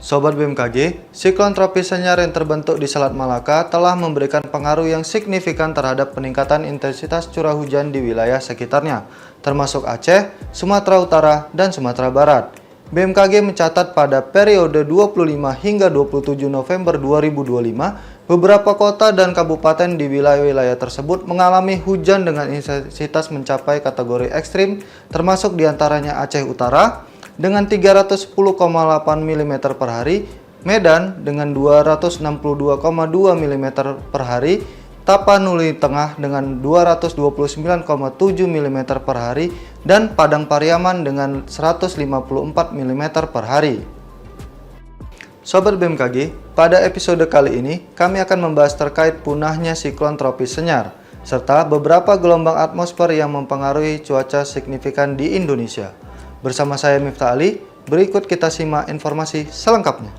Sobat BMKG, siklon tropis Senyar yang terbentuk di Selat Malaka telah memberikan pengaruh yang signifikan terhadap peningkatan intensitas curah hujan di wilayah sekitarnya, termasuk Aceh, Sumatera Utara, dan Sumatera Barat. BMKG mencatat pada periode 25 hingga 27 November 2025, beberapa kota dan kabupaten di wilayah-wilayah tersebut mengalami hujan dengan intensitas mencapai kategori ekstrim, termasuk diantaranya Aceh Utara, dengan 310,8 mm per hari, Medan dengan 262,2 mm per hari, Tapanuli Tengah dengan 229,7 mm per hari, dan Padang Pariaman dengan 154 mm per hari. Sobat BMKG, pada episode kali ini kami akan membahas terkait punahnya siklon tropis Senyar, serta beberapa gelombang atmosfer yang mempengaruhi cuaca signifikan di Indonesia. Bersama saya Miftah Ali, berikut kita simak informasi selengkapnya.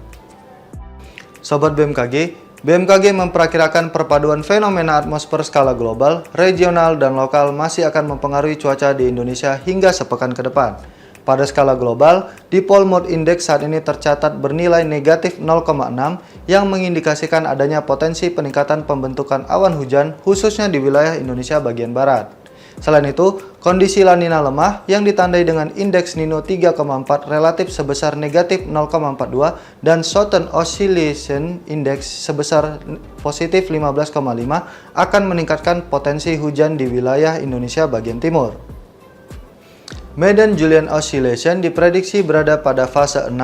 Sobat BMKG, BMKG memperkirakan perpaduan fenomena atmosfer skala global, regional, dan lokal masih akan mempengaruhi cuaca di Indonesia hingga sepekan ke depan. Pada skala global, Dipole Mood Index saat ini tercatat bernilai negatif 0,6 yang mengindikasikan adanya potensi peningkatan pembentukan awan hujan khususnya di wilayah Indonesia bagian barat. Selain itu, kondisi La Nina lemah yang ditandai dengan indeks Nino 3,4 relatif sebesar negatif 0,42 dan Southern Oscillation Index sebesar positif 15,5 akan meningkatkan potensi hujan di wilayah Indonesia bagian timur. Madden-Julian Oscillation diprediksi berada pada fase 6,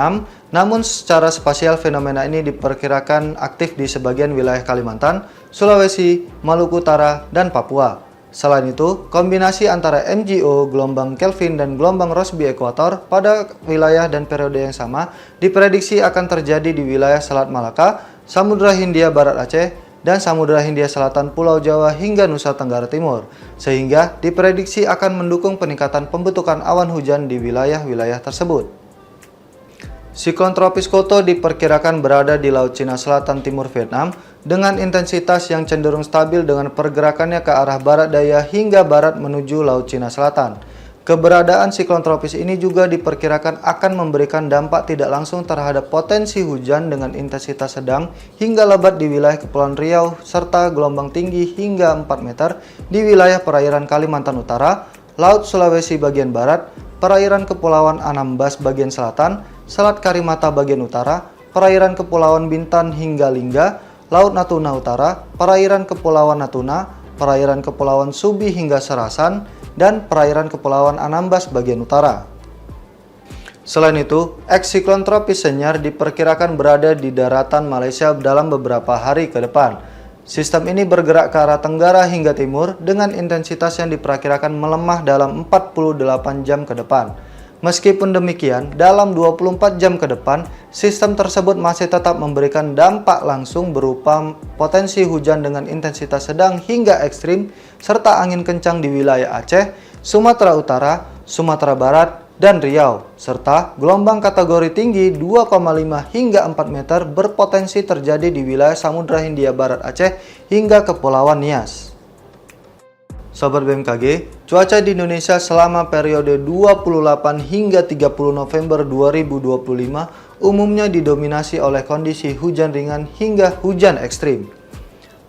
namun secara spasial fenomena ini diperkirakan aktif di sebagian wilayah Kalimantan, Sulawesi, Maluku Utara, dan Papua. Selain itu, kombinasi antara MJO, gelombang Kelvin, dan gelombang Rossby ekuator pada wilayah dan periode yang sama diprediksi akan terjadi di wilayah Selat Malaka, Samudra Hindia Barat Aceh, dan Samudra Hindia Selatan Pulau Jawa hingga Nusa Tenggara Timur, sehingga diprediksi akan mendukung peningkatan pembentukan awan hujan di wilayah-wilayah tersebut. Siklon tropis Koto diperkirakan berada di Laut Cina Selatan Timur Vietnam dengan intensitas yang cenderung stabil dengan pergerakannya ke arah barat daya hingga barat menuju Laut Cina Selatan. Keberadaan siklon tropis ini juga diperkirakan akan memberikan dampak tidak langsung terhadap potensi hujan dengan intensitas sedang hingga lebat di wilayah Kepulauan Riau serta gelombang tinggi hingga 4 meter di wilayah perairan Kalimantan Utara, Laut Sulawesi bagian barat, perairan Kepulauan Anambas bagian selatan, Selat Karimata bagian utara, perairan Kepulauan Bintan hingga Lingga, Laut Natuna Utara, perairan Kepulauan Natuna, perairan Kepulauan Subi hingga Serasan, dan perairan Kepulauan Anambas bagian utara. Selain itu, ex-siklon tropis Senyar diperkirakan berada di daratan Malaysia dalam beberapa hari ke depan. Sistem ini bergerak ke arah tenggara hingga timur dengan intensitas yang diperkirakan melemah dalam 48 jam ke depan. Meskipun demikian, dalam 24 jam ke depan, sistem tersebut masih tetap memberikan dampak langsung berupa potensi hujan dengan intensitas sedang hingga ekstrim, serta angin kencang di wilayah Aceh, Sumatera Utara, Sumatera Barat, dan Riau, serta gelombang kategori tinggi 2,5 hingga 4 meter berpotensi terjadi di wilayah Samudra Hindia Barat Aceh hingga Kepulauan Nias. Sobat BMKG, cuaca di Indonesia selama periode 28 hingga 30 November 2025 umumnya didominasi oleh kondisi hujan ringan hingga hujan ekstrim.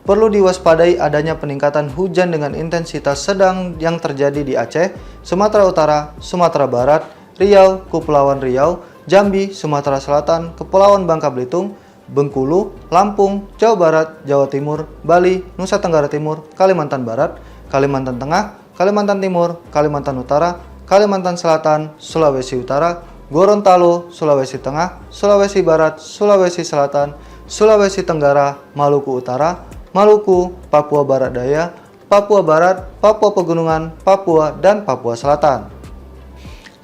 Perlu diwaspadai adanya peningkatan hujan dengan intensitas sedang yang terjadi di Aceh, Sumatera Utara, Sumatera Barat, Riau, Kepulauan Riau, Jambi, Sumatera Selatan, Kepulauan Bangka Belitung, Bengkulu, Lampung, Jawa Barat, Jawa Timur, Bali, Nusa Tenggara Timur, Kalimantan Barat, Kalimantan Tengah, Kalimantan Timur, Kalimantan Utara, Kalimantan Selatan, Sulawesi Utara, Gorontalo, Sulawesi Tengah, Sulawesi Barat, Sulawesi Selatan, Sulawesi Tenggara, Maluku Utara, Maluku, Papua Barat Daya, Papua Barat, Papua Pegunungan, Papua, dan Papua Selatan.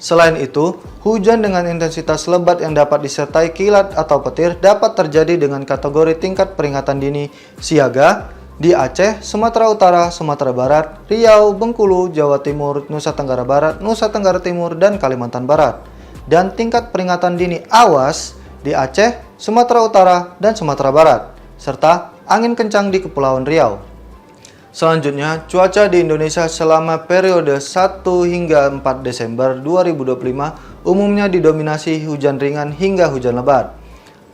Selain itu, hujan dengan intensitas lebat yang dapat disertai kilat atau petir dapat terjadi dengan kategori tingkat peringatan dini siaga di Aceh, Sumatera Utara, Sumatera Barat, Riau, Bengkulu, Jawa Timur, Nusa Tenggara Barat, Nusa Tenggara Timur, dan Kalimantan Barat. Dan tingkat peringatan dini awas di Aceh, Sumatera Utara, dan Sumatera Barat, serta angin kencang di Kepulauan Riau. Selanjutnya, cuaca di Indonesia selama periode 1 hingga 4 Desember 2025 umumnya didominasi hujan ringan hingga hujan lebat.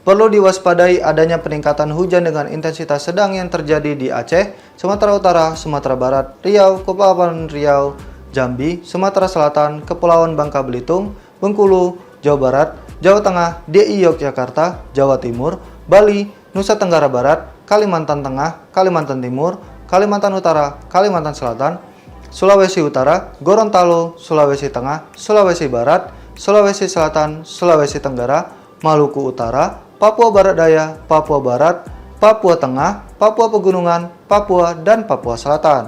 Perlu diwaspadai adanya peningkatan hujan dengan intensitas sedang yang terjadi di Aceh, Sumatera Utara, Sumatera Barat, Riau, Kepulauan Riau, Jambi, Sumatera Selatan, Kepulauan Bangka Belitung, Bengkulu, Jawa Barat, Jawa Tengah, DI Yogyakarta, Jawa Timur, Bali, Nusa Tenggara Barat, Kalimantan Tengah, Kalimantan Timur, Kalimantan Utara, Kalimantan Selatan, Sulawesi Utara, Gorontalo, Sulawesi Tengah, Sulawesi Barat, Sulawesi Selatan, Sulawesi Tenggara, Maluku Utara, Papua Barat Daya, Papua Barat, Papua Tengah, Papua Pegunungan, Papua, dan Papua Selatan.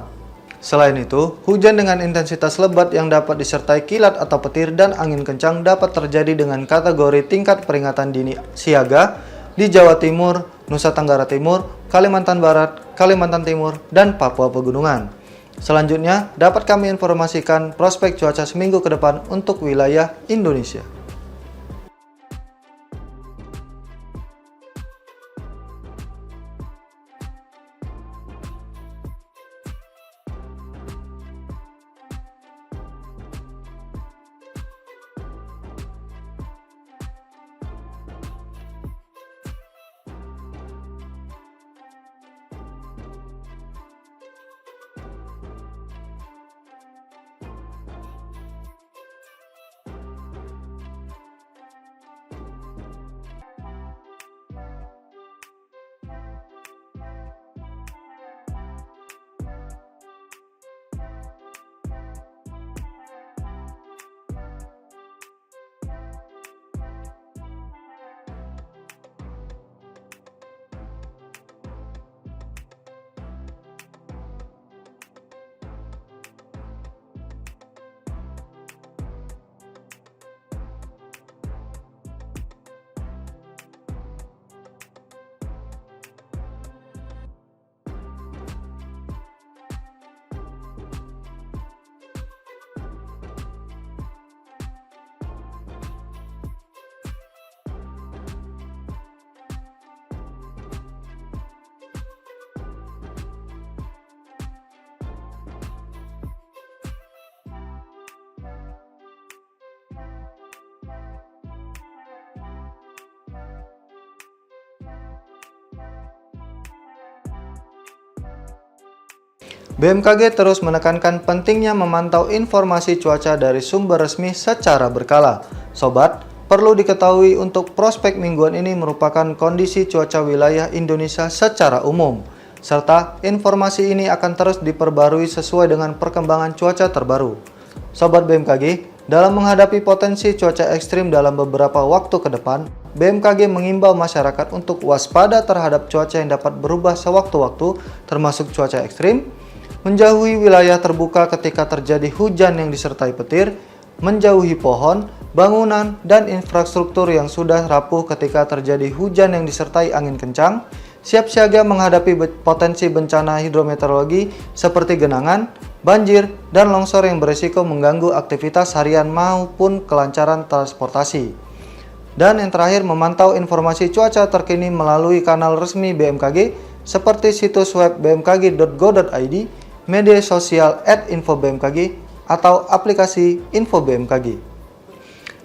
Selain itu, hujan dengan intensitas lebat yang dapat disertai kilat atau petir dan angin kencang dapat terjadi dengan kategori tingkat peringatan dini siaga di Jawa Timur, Nusa Tenggara Timur, Kalimantan Barat, Kalimantan Timur, dan Papua Pegunungan. Selanjutnya, dapat kami informasikan prospek cuaca seminggu ke depan untuk wilayah Indonesia. BMKG terus menekankan pentingnya memantau informasi cuaca dari sumber resmi secara berkala. Sobat, perlu diketahui untuk prospek mingguan ini merupakan kondisi cuaca wilayah Indonesia secara umum, serta informasi ini akan terus diperbarui sesuai dengan perkembangan cuaca terbaru. Sobat BMKG, dalam menghadapi potensi cuaca ekstrim dalam beberapa waktu ke depan, BMKG mengimbau masyarakat untuk waspada terhadap cuaca yang dapat berubah sewaktu-waktu, termasuk cuaca ekstrim, menjauhi wilayah terbuka ketika terjadi hujan yang disertai petir, menjauhi pohon, bangunan, dan infrastruktur yang sudah rapuh ketika terjadi hujan yang disertai angin kencang, siap siaga menghadapi potensi bencana hidrometeorologi seperti genangan, banjir, dan longsor yang berisiko mengganggu aktivitas harian maupun kelancaran transportasi. Dan yang terakhir, memantau informasi cuaca terkini melalui kanal resmi BMKG seperti situs web bmkg.go.id, media sosial @info-bmkg, atau aplikasi Info BMKG.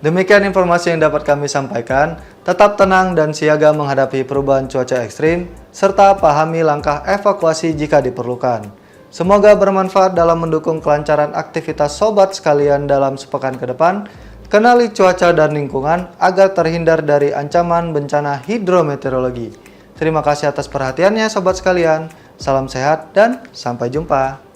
Demikian informasi yang dapat kami sampaikan. Tetap tenang dan siaga menghadapi perubahan cuaca ekstrim, serta pahami langkah evakuasi jika diperlukan. Semoga bermanfaat dalam mendukung kelancaran aktivitas sobat sekalian dalam sepekan ke depan. Kenali cuaca dan lingkungan agar terhindar dari ancaman bencana hidrometeorologi. Terima kasih atas perhatiannya sobat sekalian. Salam sehat dan sampai jumpa.